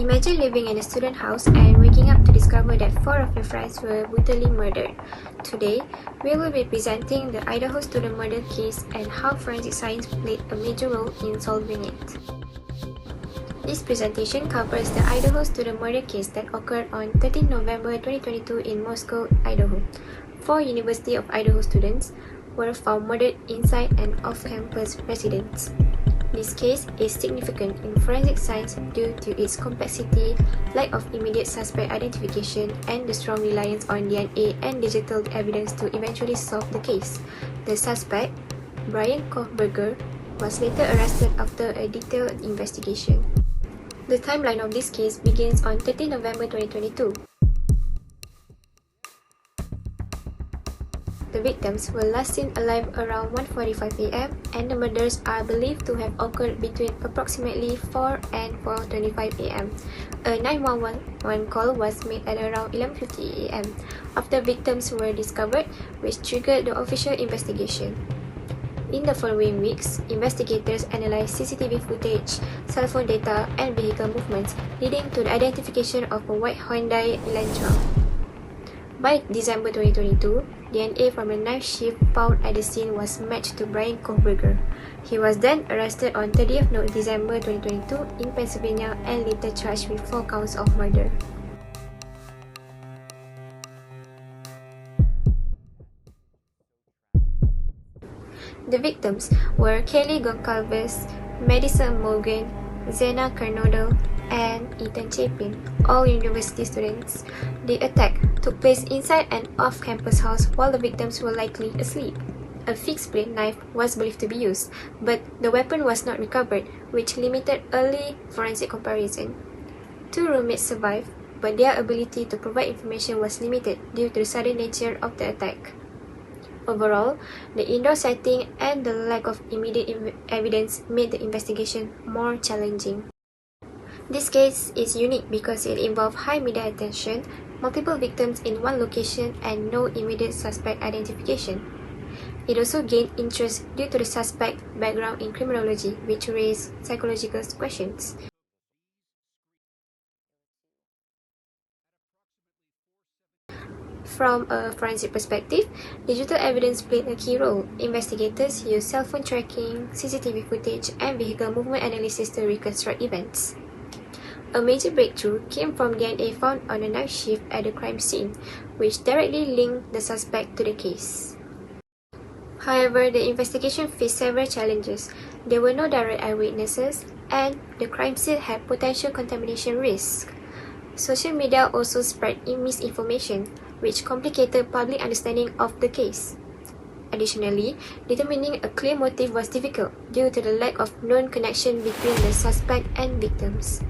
Imagine living in a student house and waking up to discover that 4 of your friends were brutally murdered. Today, we will be presenting the Idaho student murder case and how forensic science played a major role in solving it. This presentation covers the Idaho student murder case that occurred on 13 November 2022 in Moscow, Idaho. 4 University of Idaho students were found murdered inside an off-campus residence. This case is significant in forensic science due to its complexity, lack of immediate suspect identification, and the strong reliance on DNA and digital evidence to eventually solve the case. The suspect, Brian Kochberger, was later arrested after a detailed investigation. The timeline of this case begins on 13 November 2022. The victims were last seen alive around 1:45 a.m. and the murders are believed to have occurred between approximately 4 and 4:25 a.m. A 911 call was made at around 11:50 a.m. after victims were discovered, which triggered the official investigation. In the following weeks, investigators analyzed CCTV footage, cell phone data, and vehicle movements, leading to the identification of a white Hyundai Elantra. By December 2022, DNA from a knife sheath found at the scene was matched to Brian Kochberger. He was then arrested on 30th December 2022 in Pennsylvania and later charged with 4 counts of murder. The victims were Kaylee Goncalves, Madison Morgan, Zena Kernodle, and Ethan Chapin, all university students. The attack took place inside an off-campus house while the victims were likely asleep. A fixed-blade knife was believed to be used, but the weapon was not recovered, which limited early forensic comparison. 2 roommates survived, but their ability to provide information was limited due to the sudden nature of the attack. Overall, the indoor setting and the lack of immediate evidence made the investigation more challenging. This case is unique because it involved high media attention, multiple victims in one location, and no immediate suspect identification. It also gained interest due to the suspect's background in criminology, which raised psychological questions. From a forensic perspective, digital evidence played a key role. Investigators used cell phone tracking, CCTV footage, and vehicle movement analysis to reconstruct events. A major breakthrough came from DNA found on a knife sheath at the crime scene, which directly linked the suspect to the case. However, the investigation faced several challenges. There were no direct eyewitnesses, and the crime scene had potential contamination risks. Social media also spread misinformation, which complicated public understanding of the case. Additionally, determining a clear motive was difficult due to the lack of known connection between the suspect and victims.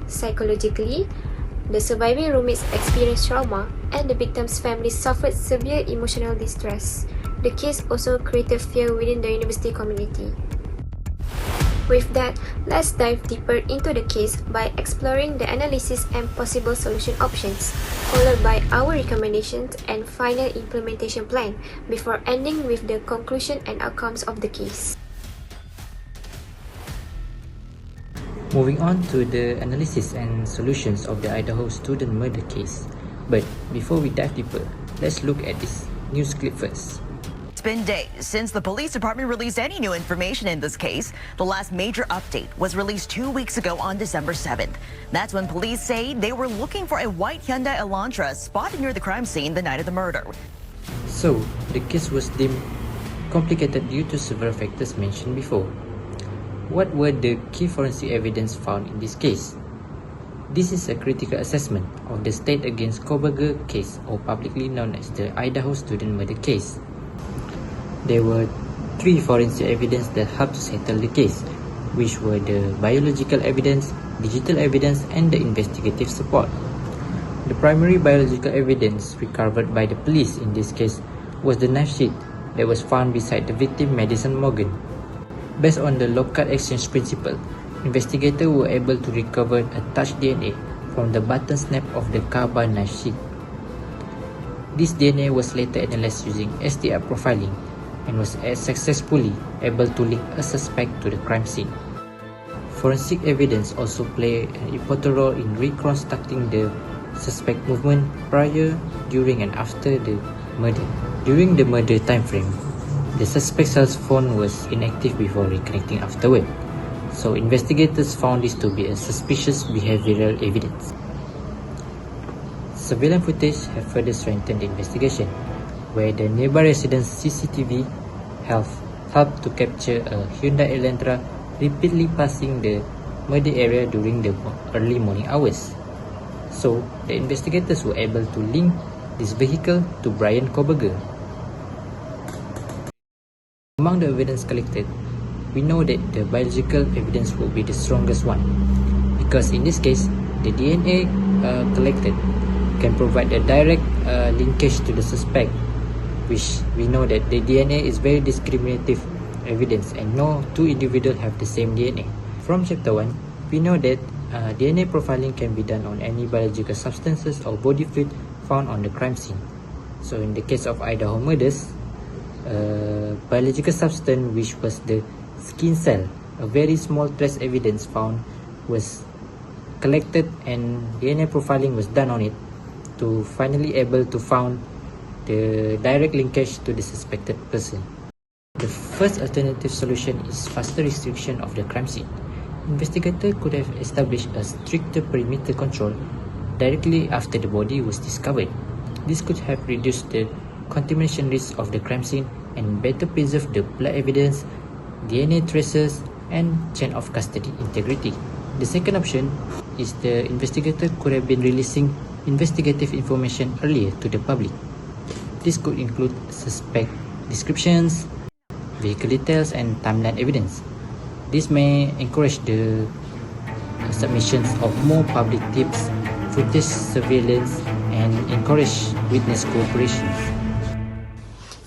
Psychologically, the surviving roommates experienced trauma, and the victims' families suffered severe emotional distress. The case also created fear within the university community. With that, let's dive deeper into the case by exploring the analysis and possible solution options, followed by our recommendations and final implementation plan, before ending with the conclusion and outcomes of the case. Moving on to the analysis and solutions of the Idaho student murder case. But before we dive deeper, let's look at this news clip first. It's been days since the police department released any new information in this case. The last major update was released 2 weeks ago on December 7th. That's when police say they were looking for a white Hyundai Elantra spotted near the crime scene the night of the murder. So, the case was deemed complicated due to several factors mentioned before. What were the key forensic evidence found in this case? This is a critical assessment of the state against Kochberger case, or publicly known as the Idaho student murder case. There were 3 forensic evidence that helped to settle the case, which were the biological evidence, digital evidence, and the investigative support. The primary biological evidence recovered by the police in this case was the knife sheath that was found beside the victim Madison Morgan. Based on the local exchange principle, investigators were able to recover a touch DNA from the button snap of the car bar knife sheath. This DNA was later analyzed using STR profiling and was successfully able to link a suspect to the crime scene. Forensic evidence also play an important role in reconstructing the suspect movement prior, during and after the murder. During the murder time frame, the suspect's cell phone was inactive before reconnecting afterward. So investigators found this to be a suspicious behavioral evidence. Surveillance footage have further strengthened the investigation, where the nearby residents' CCTV helped to capture a Hyundai Elantra repeatedly passing the murder area during the early morning hours. So, the investigators were able to link this vehicle to Brian Koberger. Among the evidence collected, we know that the biological evidence will be the strongest one, because in this case, the DNA collected can provide a direct linkage to the suspect, which we know that the DNA is very discriminative evidence and no two individuals have the same DNA. From chapter 1, we know that DNA profiling can be done on any biological substances or body fluid found on the crime scene. So in the case of Idaho murders, biological substance which was the skin cell, a very small trace evidence found, was collected and DNA profiling was done on it to finally able to found the direct linkage to the suspected person. The first alternative solution is faster restriction of the crime scene. Investigators could have established a stricter perimeter control directly after the body was discovered. This could have reduced the contamination risk of the crime scene and better preserve the blood evidence, DNA traces, and chain of custody integrity. The second option is the investigator could have been releasing investigative information earlier to the public. This could include suspect descriptions, vehicle details, and timeline evidence. This may encourage the submissions of more public tips, footage surveillance, and encourage witness cooperation.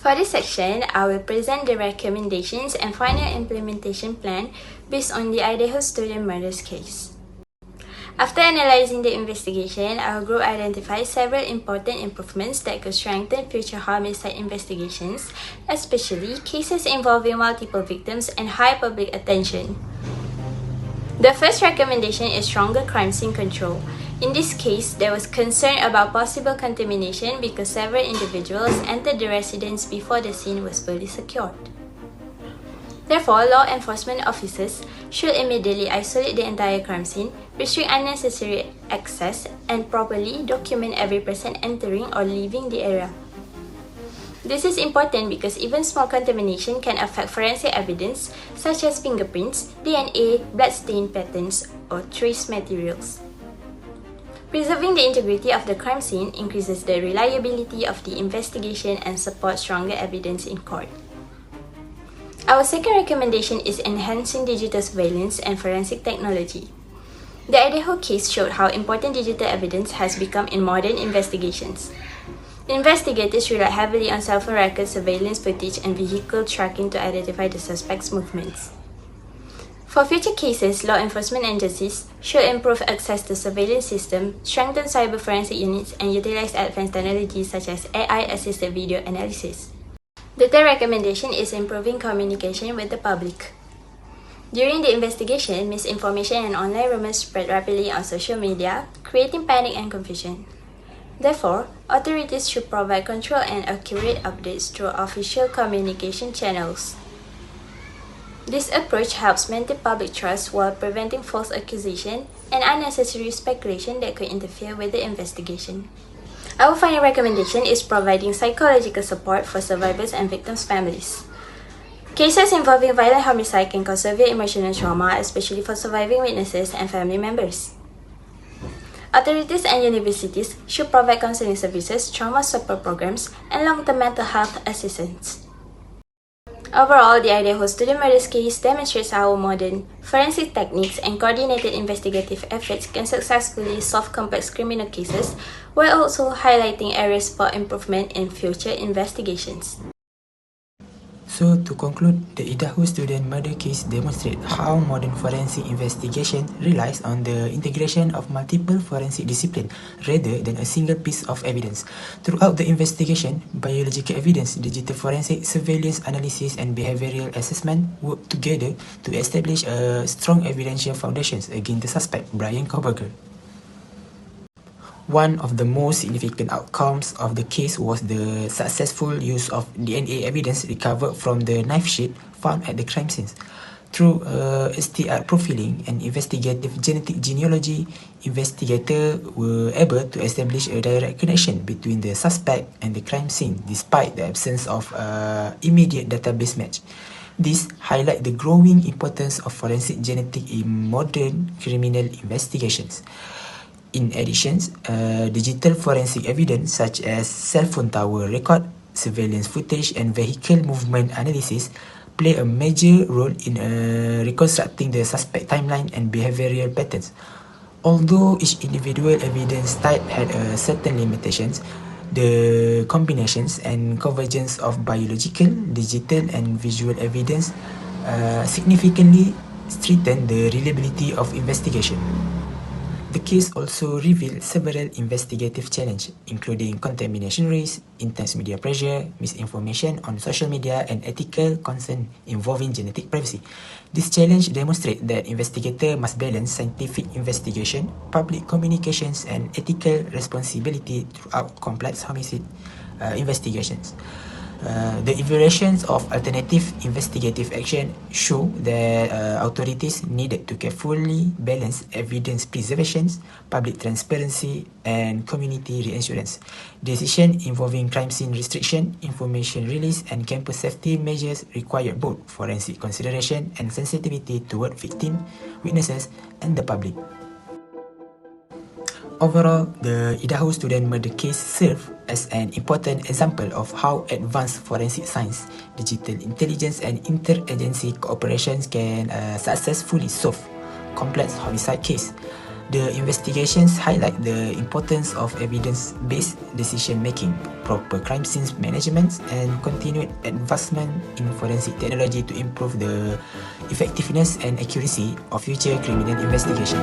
For this section, I will present the recommendations and final implementation plan based on the Idaho student murders case. After analyzing the investigation, our group identified several important improvements that could strengthen future homicide investigations, especially cases involving multiple victims and high public attention. The first recommendation is stronger crime scene control. In this case, there was concern about possible contamination because several individuals entered the residence before the scene was fully secured. Therefore, law enforcement officers should immediately isolate the entire crime scene, restrict unnecessary access, and properly document every person entering or leaving the area. This is important because even small contamination can affect forensic evidence such as fingerprints, DNA, bloodstain patterns, or trace materials. Preserving the integrity of the crime scene increases the reliability of the investigation and supports stronger evidence in court. Our second recommendation is enhancing digital surveillance and forensic technology. The Idaho case showed how important digital evidence has become in modern investigations. Investigators rely heavily on cell phone records, surveillance footage, and vehicle tracking to identify the suspect's movements. For future cases, law enforcement agencies should improve access to surveillance systems, strengthen cyber forensic units, and utilize advanced technologies such as AI-assisted video analysis. The third recommendation is improving communication with the public. During the investigation, misinformation and online rumors spread rapidly on social media, creating panic and confusion. Therefore, authorities should provide control and accurate updates through official communication channels. This approach helps maintain public trust while preventing false accusation and unnecessary speculation that could interfere with the investigation. Our final recommendation is providing psychological support for survivors and victims' families. Cases involving violent homicide can cause severe emotional trauma, especially for surviving witnesses and family members. Authorities and universities should provide counseling services, trauma support programs, and long-term mental health assistance. Overall, the Idaho student murders case demonstrates how modern forensic techniques and coordinated investigative efforts can successfully solve complex criminal cases, while also highlighting areas for improvement in future investigations. So to conclude, the Idaho student murder case demonstrates how modern forensic investigation relies on the integration of multiple forensic disciplines rather than a single piece of evidence. Throughout the investigation, biological evidence, digital forensic, surveillance analysis, and behavioral assessment work together to establish a strong evidential foundations against the suspect, Brian Koberger. One of the most significant outcomes of the case was the successful use of DNA evidence recovered from the knife sheath found at the crime scene. Through STR profiling and investigative genetic genealogy, investigators were able to establish a direct connection between the suspect and the crime scene despite the absence of immediate database match. This highlights the growing importance of forensic genetics in modern criminal investigations. In addition, digital forensic evidence such as cell phone tower record, surveillance footage, and vehicle movement analysis play a major role in reconstructing the suspect timeline and behavioral patterns. Although each individual evidence type had certain limitations, the combinations and convergence of biological, digital, and visual evidence significantly strengthen the reliability of investigation. The case also revealed several investigative challenges, including contamination risk, intense media pressure, misinformation on social media, and ethical concerns involving genetic privacy. This challenge demonstrates that investigators must balance scientific investigation, public communications, and ethical responsibility throughout complex homicide investigations. The evaluations of alternative investigative action show that authorities needed to carefully balance evidence preservation, public transparency, and community reassurance. Decisions involving crime scene restriction, information release, and campus safety measures require both forensic consideration and sensitivity toward victims, witnesses, and the public. Overall, the Idaho student murder case served as an important example of how advanced forensic science, digital intelligence, and interagency cooperation can successfully solve complex homicide cases. The investigations highlight the importance of evidence-based decision-making, proper crime scene management, and continued advancement in forensic technology to improve the effectiveness and accuracy of future criminal investigation.